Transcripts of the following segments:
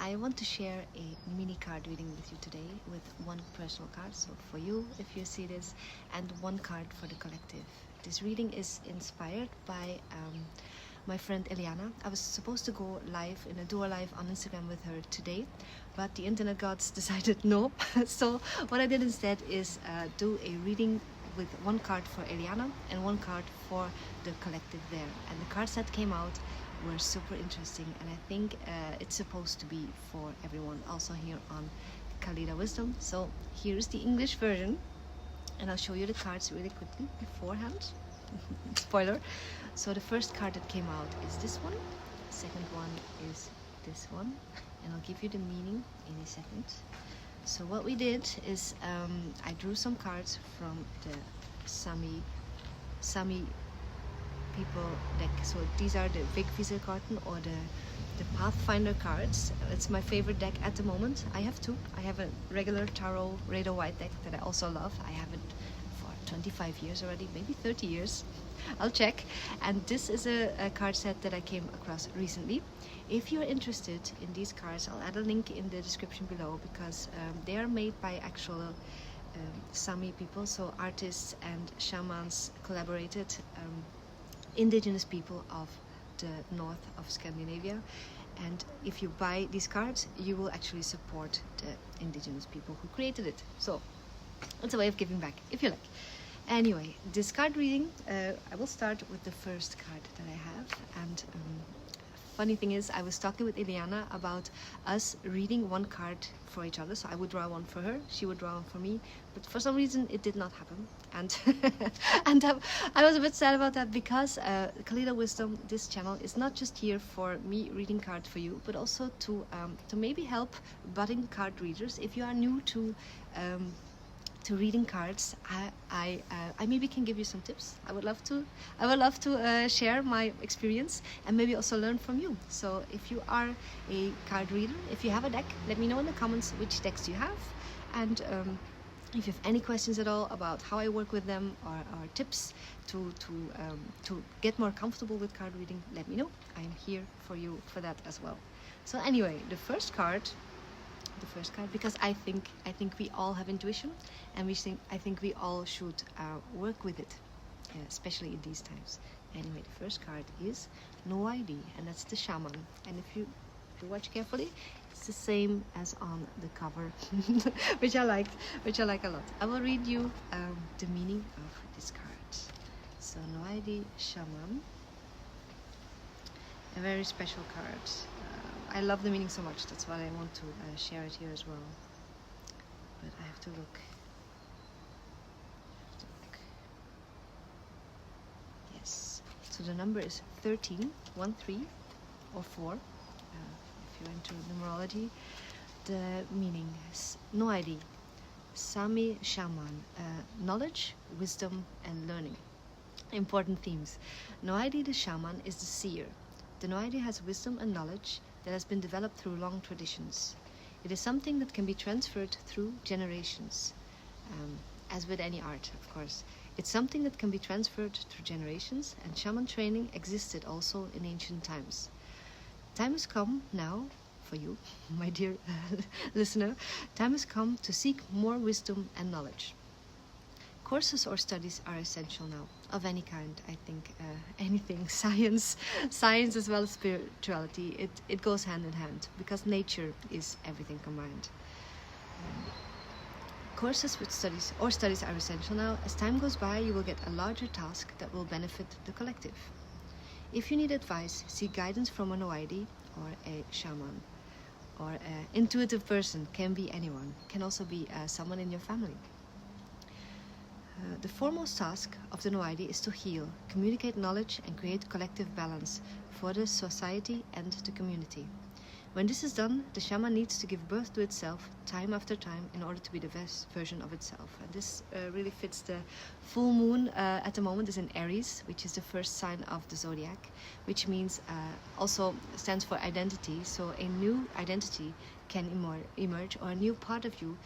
I want to share a mini card reading with you today with one personal card, so for you if you see this, and one card for the collective. This reading is inspired by my friend Eliana. I was supposed to go live in a duo live on Instagram with her today, but the internet gods decided no. So what I did instead is do a reading with one card for Eliana and one card for the collective there. And the cards that came out were super interesting, and I think it's supposed to be for everyone, also here on Kalida Wisdom. So here's the English version, and I'll show you the cards really quickly beforehand. Spoiler. So the first card that came out is this one, the second one is this one, and I'll give you the meaning in a second. So what we did is I drew some cards from the Sami people deck. So these are the Big Visselkarten, or the Pathfinder cards. It's my favorite deck at the moment. I have two. I have a regular Tarot Radar White deck that I also love. I have it for 25 years already, maybe 30 years. I'll check. And this is a card set that I came across recently. If you're interested in these cards, I'll add a link in the description below, because they are made by actual Sami people, so artists and shamans collaborated, indigenous people of the north of Scandinavia. And if you buy these cards, you will actually support the indigenous people who created it. So it's a way of giving back, if you like. Anyway, this card reading, I will start with the first card that I have. And funny thing is, I was talking with Eliana about us reading one card for each other. So I would draw one for her, she would draw one for me, but for some reason it did not happen. And and I was a bit sad about that, because Kalida Wisdom, this channel, is not just here for me reading cards for you, but also to maybe help budding card readers. If you are new to reading cards, I maybe can give you some tips. I would love to share my experience and maybe also learn from you. So if you are a card reader, if you have a deck, let me know in the comments which decks you have, and if you have any questions at all about how I work with them, or tips to get more comfortable with card reading, let me know. I'm here for you for that as well. So anyway, the first card, because I think we all have intuition, and I think we all should work with it, especially in these times. Anyway, the first card is No ID, and that's the shaman. And if you watch carefully, it's the same as on the cover, which I like a lot. I will read you the meaning of this card. So No ID, shaman, a very special card. I love the meaning so much, that's why I want to share it here as well. But I have to look. Yes. So the number is 13, 13, or 4. If you're into numerology. The meaning is No ID, Sami shaman, knowledge, wisdom, and learning. Important themes. No ID, the shaman, is the seer. The No ID has wisdom and knowledge that has been developed through long traditions. It is something that can be transferred through generations, as with any art, of course. It's something that can be transferred through generations, and shaman training existed also in ancient times. Time has come now for you, my dear listener. Time has come to seek more wisdom and knowledge. Courses or studies are essential now, of any kind. I think anything, science as well as spirituality, it goes hand in hand, because nature is everything combined. Courses with studies are essential now. As time goes by, you will get a larger task that will benefit the collective. If you need advice, seek guidance from an OID or a shaman, or an intuitive person. Can be anyone, can also be someone in your family. The foremost task of the No ID is to heal, communicate knowledge, and create collective balance for the society and the community. When this is done, the shaman needs to give birth to itself time after time in order to be the best version of itself. And this really fits the full moon at the moment is in Aries, which is the first sign of the zodiac, which means also stands for identity. So a new identity can emerge, or a new part of you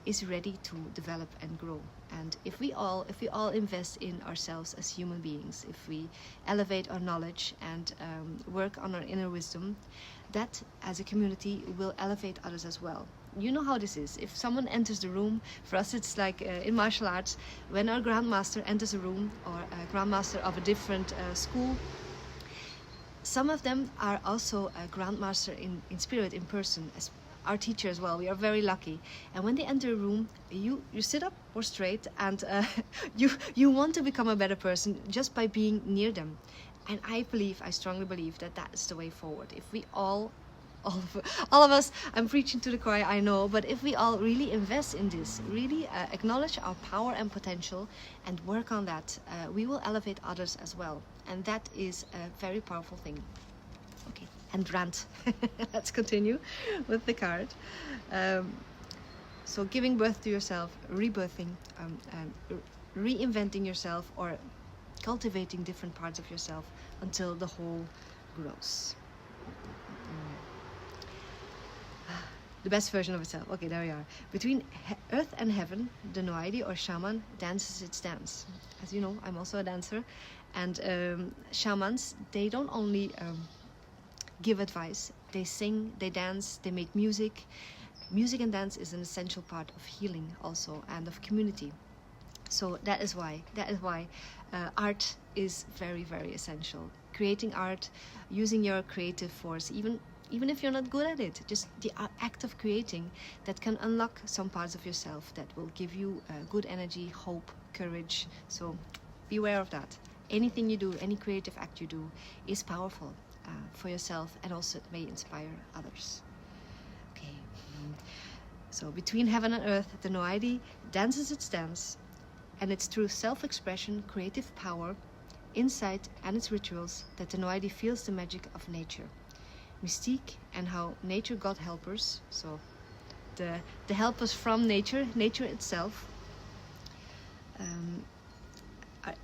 is ready to develop and grow. And if we all invest in ourselves as human beings, if we elevate our knowledge and work on our inner wisdom, that as a community will elevate others as well. You know how this is. If someone enters the room, for us it's like in martial arts, when our grandmaster enters a room, or a grandmaster of a different school, some of them are also a grandmaster in spirit, in person, as our teacher as well. We are very lucky. And when they enter a room, you sit up or straight, and you want to become a better person just by being near them. And I strongly believe that is the way forward. If we all of us, I'm preaching to the choir, I know, but if we all really invest in this, really acknowledge our power and potential and work on that, we will elevate others as well. And that is a very powerful thing. Okay, and rant. Let's continue with the card. So giving birth to yourself, rebirthing, reinventing yourself, or cultivating different parts of yourself until the whole grows. The best version of itself. Okay, there we are. Between earth and heaven, the Noaidi or shaman dances its dance. As you know, I'm also a dancer. And shamans, they don't only give advice, they sing, they dance, they make music. Music and dance is an essential part of healing also, and of community. So that is why art is very, very essential. Creating art, using your creative force, even if you're not good at it, just the act of creating, that can unlock some parts of yourself that will give you good energy, hope, courage. So beware of that. Anything you do, any creative act you do, is powerful for yourself, and also it may inspire others. Okay. So between heaven and earth, the Noaidi dances its dance, and it's through self-expression, creative power, insight, and its rituals that the Noaidi feels the magic of nature. Mystique, and how nature got helpers, so the helpers from nature itself,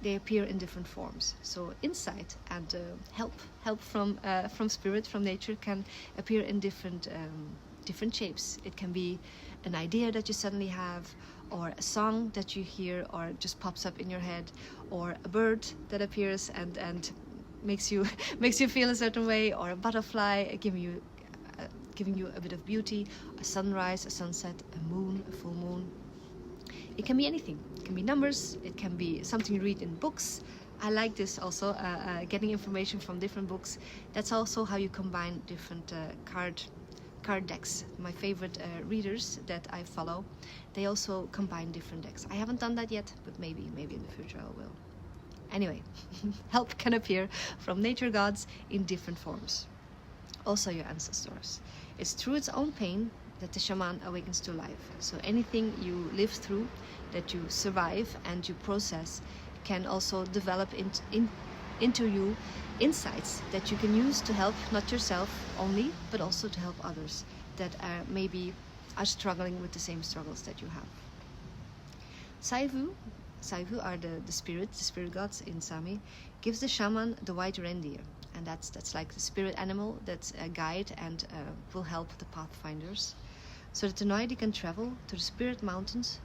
they appear in different forms. So insight and help from spirit, from nature, can appear in different shapes. It can be an idea that you suddenly have, or a song that you hear or just pops up in your head, or a bird that appears and makes you feel a certain way, or a butterfly giving you a bit of beauty, a sunrise, a sunset, a moon, a full moon. It can be anything. It can be numbers. It can be something you read in books. I like this also, getting information from different books. That's also how you combine different card decks. My favorite readers that I follow, they also combine different decks. I haven't done that yet, but maybe in the future I will. Anyway, help can appear from nature gods in different forms. Also your ancestors. It's through its own pain that the shaman awakens to life. So anything you live through, that you survive and you process, can also develop into you insights that you can use to help not yourself only, but also to help others that maybe are struggling with the same struggles that you have. Saivu are the spirit gods in Sami, gives the shaman the white reindeer, and that's like the spirit animal that's a guide and will help the pathfinders, so that the Noaidi can travel to the spirit mountains.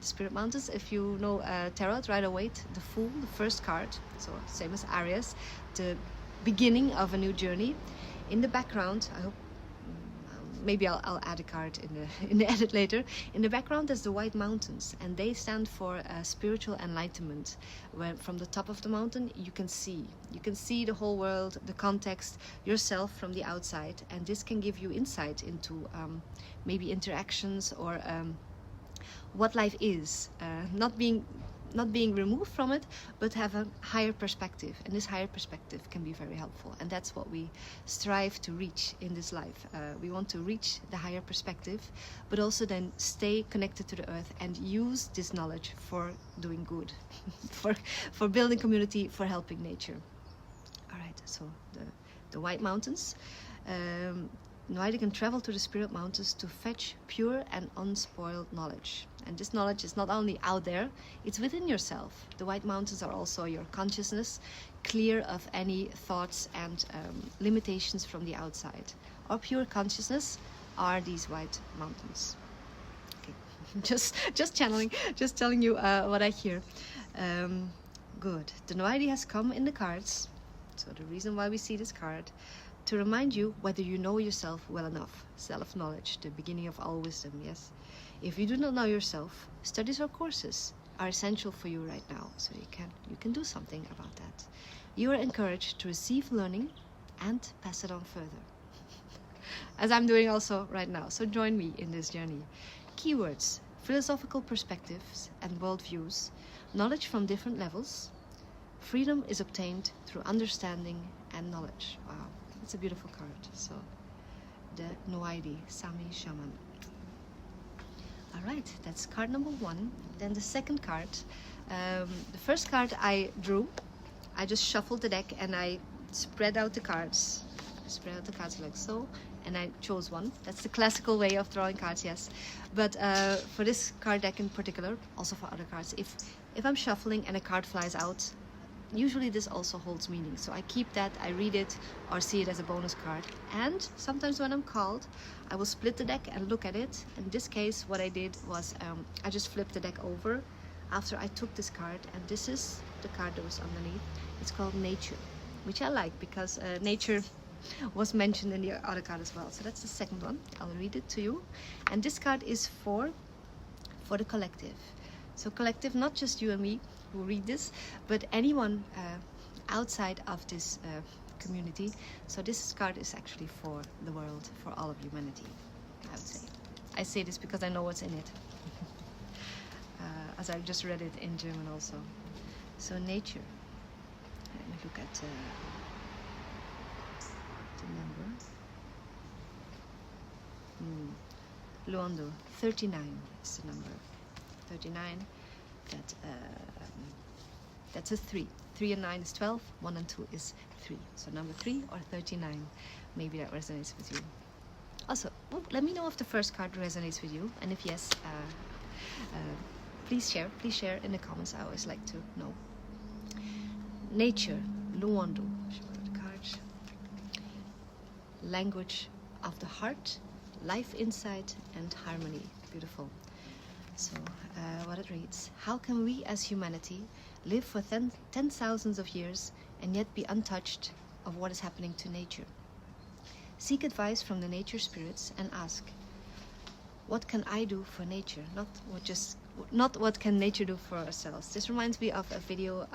The spirit mountains, if you know tarot, Rider-Waite, the Fool, the first card, so same as Aries, the beginning of a new journey. In the background, I hope, maybe I'll add a card in the edit later. In the background, there's the White Mountains, and they stand for spiritual enlightenment. Where from the top of the mountain, you can see the whole world, the context, yourself from the outside, and this can give you insight into maybe interactions or what life is, not being removed from it, but have a higher perspective. And this higher perspective can be very helpful, and that's what we strive to reach in this life. We want to reach the higher perspective, but also then stay connected to the earth and use this knowledge for doing good, for building community, for helping nature. All right, so the White Mountains. Noaidi can travel to the spirit mountains to fetch pure and unspoiled knowledge. And this knowledge is not only out there, it's within yourself. The White Mountains are also your consciousness, clear of any thoughts and limitations from the outside. Our pure consciousness are these White Mountains. Okay, just channeling, just telling you what I hear. Good. The Noaidi has come in the cards. So the reason why we see this card, to remind you whether you know yourself well enough. Self-knowledge, the beginning of all wisdom, yes. If you do not know yourself, studies or courses are essential for you right now, so you can do something about that. You are encouraged to receive learning and pass it on further, as I'm doing also right now. So join me in this journey. Keywords: philosophical perspectives and worldviews, knowledge from different levels. Freedom is obtained through understanding and knowledge. Wow, it's a beautiful card. So the Noaidi, Sami Shaman. All right, that's card number 1. Then the second card. The first card I drew, I just shuffled the deck and I spread out the cards. I spread out the cards like so, and I chose one. That's the classical way of drawing cards, yes. But for this card deck in particular, also for other cards, if I'm shuffling and a card flies out, usually this also holds meaning. So I keep that, I read it or see it as a bonus card. And sometimes when I'm called, I will split the deck and look at it. In this case, what I did was I just flipped the deck over after I took this card, and this is the card that was underneath. It's called Nature, which I like because nature was mentioned in the other card as well. So that's the second one. I'll read it to you. And this card is for the collective. So collective, not just you and me who read this, but anyone outside of this community. So this card is actually for the world, for all of humanity, I would say. I say this because I know what's in it, as I just read it in German also. So Nature. Let me look at the number. Luando, 39 is the number. 39. That's a 3. 3 and 9 is 12. 1 and 2 is 3. So number 3 or 39. Maybe that resonates with you. Also, let me know if the first card resonates with you, and if yes, please share. Please share in the comments. I always like to know. Nature, Luando. The cards. Language of the heart, life insight, and harmony. Beautiful. So, what it reads: how can we as humanity live for 10,000s of years and yet be untouched of what is happening to nature? Seek advice from the nature spirits and ask, what can I do for nature? Not what can nature do for ourselves. This reminds me of a video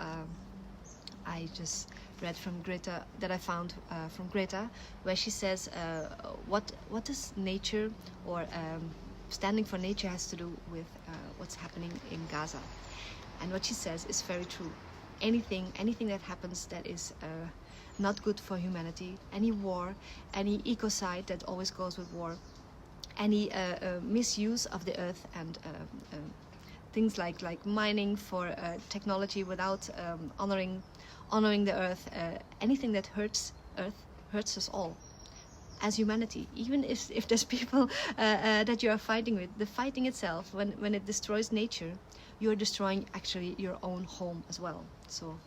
I just read from Greta, that I found from Greta, where she says, what does nature or standing for nature has to do with what's happening in Gaza. And what she says is very true. Anything that happens that is not good for humanity, any war, any ecocide that always goes with war, any misuse of the earth, and things like mining for technology without honoring the earth, anything that hurts earth hurts us all as humanity. Even if there's people that you are fighting with, the fighting itself, when it destroys nature, you are destroying actually your own home as well. So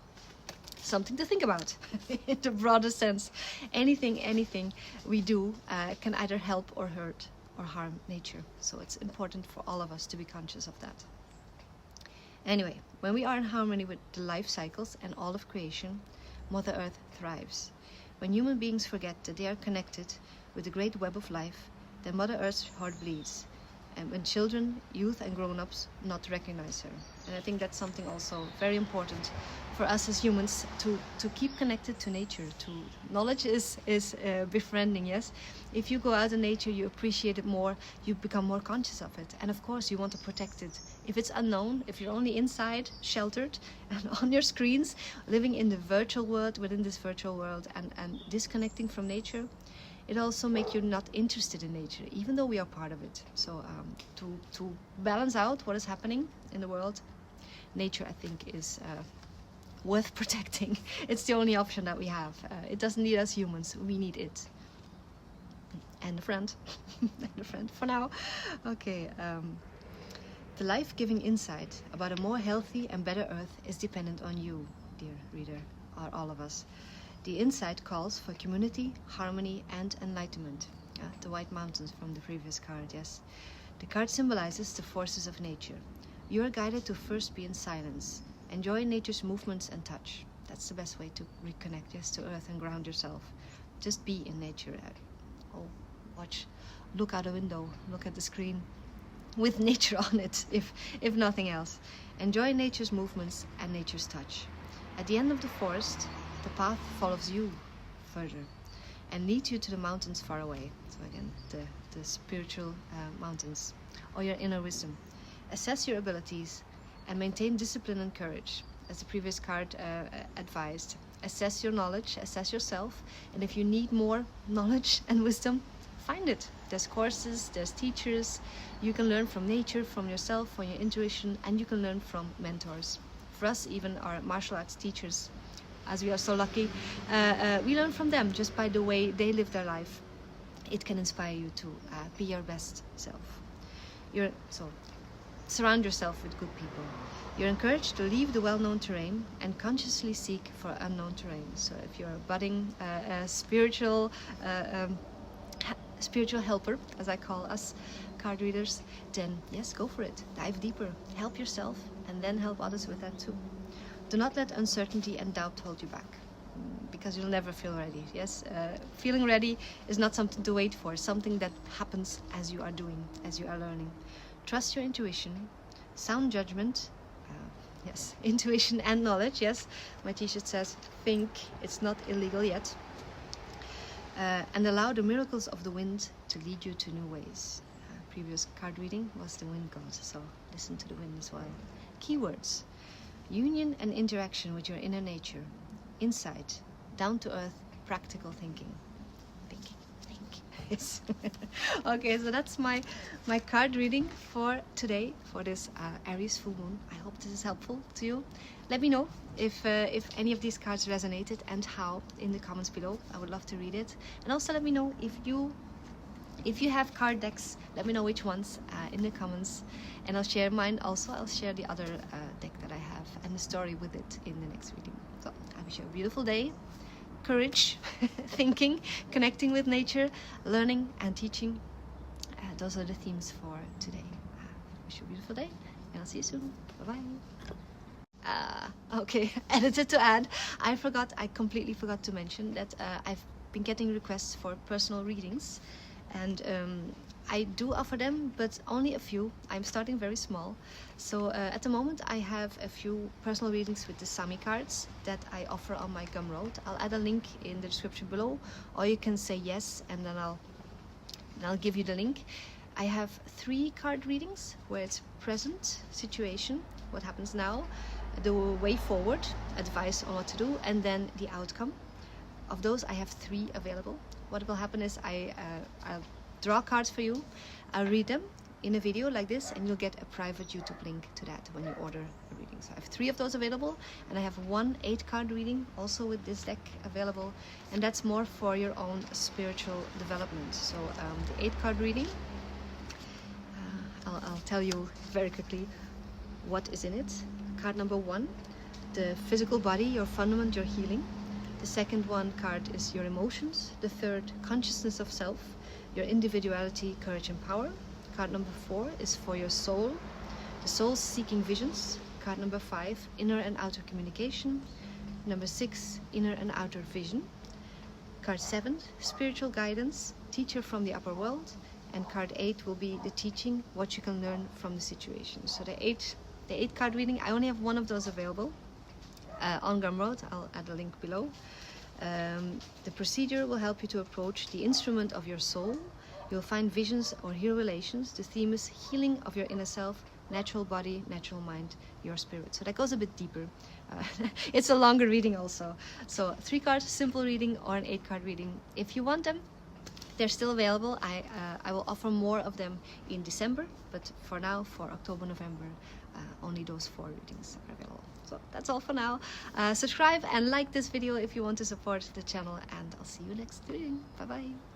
something to think about in the broader sense. Anything we do can either help or hurt or harm nature. So it's important for all of us to be conscious of that. Anyway, when we are in harmony with the life cycles and all of creation, Mother Earth thrives. When human beings forget that they are connected with the great web of life, then Mother Earth's heart bleeds. And when children, youth and grown-ups not recognize her. And I think that's something also very important for us as humans, to keep connected to nature. Knowledge is befriending, yes? If you go out in nature, you appreciate it more, you become more conscious of it. And of course, you want to protect it. If it's unknown, if you're only inside, sheltered, and on your screens, living in the virtual world, within this virtual world, and disconnecting from nature, it also makes you not interested in nature, even though we are part of it. So to balance out what is happening in the world, nature, I think, is worth protecting. It's the only option that we have. It doesn't need us humans, we need it. And a friend. And a friend for now. Okay. The life-giving insight about a more healthy and better earth is dependent on you, dear reader, or all of us. The insight calls for community, harmony, and enlightenment. The White Mountains from the previous card, yes. The card symbolizes the forces of nature. You are guided to first be in silence. Enjoy nature's movements and touch. That's the best way to reconnect, yes, to earth and ground yourself. Just be in nature. Oh, watch, look out a window, look at the screen with nature on it, if nothing else. Enjoy nature's movements and nature's touch. At the end of the forest, the path follows you further and leads you to the mountains far away. So again, the spiritual mountains, or your inner wisdom. Assess your abilities and maintain discipline and courage, as the previous card advised. Assess your knowledge, assess yourself, and if you need more knowledge and wisdom, find it. There's courses, there's teachers. You can learn from nature, from yourself, from your intuition, and you can learn from mentors. For us, even our martial arts teachers, as we are so lucky, we learn from them just by the way they live their life. It can inspire you to be your best self. So surround yourself with good people. You're encouraged to leave the well-known terrain and consciously seek for unknown terrain. So if you're a budding spiritual helper, as I call us card readers, then yes, go for it. Dive deeper, help yourself, and then help others with that too. Do not let uncertainty and doubt hold you back, because you'll never feel ready. Yes, feeling ready is not something to wait for, something that happens as you are doing, as you are learning. Trust your intuition, sound judgment, yes, intuition and knowledge. Yes, my t-shirt says, think it's not illegal yet. And allow the miracles of the wind to lead you to new ways. Previous card reading was the wind god, so listen to the wind as well. Keywords: union and interaction with your inner nature, insight, down-to-earth, practical thinking. Yes. Okay, so that's my card reading for today, for this Aries full moon. I hope this is helpful to you. Let me know if any of these cards resonated and how in the comments below. I would love to read it. And also let me know if you have card decks. Let me know which ones in the comments, and I'll share mine also. I'll share the other deck that I have and the story with it in the next reading. So I wish you a beautiful day. Courage, thinking, connecting with nature, learning and teaching. Those are the themes for today. Wish you a beautiful day, and I'll see you soon. Bye-bye. Okay, edited to add, I completely forgot to mention that I've been getting requests for personal readings, and I do offer them, but only a few. I'm starting very small. So at the moment I have a few personal readings with the Sami cards that I offer on my Gumroad. I'll add a link in the description below, or you can say yes and then I'll give you the link. I have 3 card readings where it's present situation, what happens now, the way forward, advice on what to do, and then the outcome. Of those I have 3 available. What will happen is I'll draw cards for you, I'll read them in a video like this, and you'll get a private YouTube link to that when you order a reading. So I have 3 of those available, and I have 1 8-card reading also with this deck available, and that's more for your own spiritual development. So the 8-card reading, I'll tell you very quickly what is in it. Card number 1, the physical body, your fundament, your healing. The second card is your emotions. The third, consciousness of self, your individuality, courage and power. Card number 4 is for your soul, the soul seeking visions. Card number 5, inner and outer communication. Number 6, inner and outer vision. Card 7, spiritual guidance, teacher from the upper world. And card 8 will be the teaching, what you can learn from the situation. So the 8 card reading, I only have 1 of those available on Gumroad. I'll add a link below. The procedure will help you to approach the instrument of your soul. You'll find visions or heal relations. The theme is healing of your inner self, natural body, natural mind, your spirit. So that goes a bit deeper. It's a longer reading also. So 3 cards, simple reading, or an 8-card reading. If you want them, they're still available. I will offer more of them in December, but for now, for October, November, only those 4 readings are available. So that's all for now. Subscribe and like this video if you want to support the channel, and I'll see you next reading. Bye bye.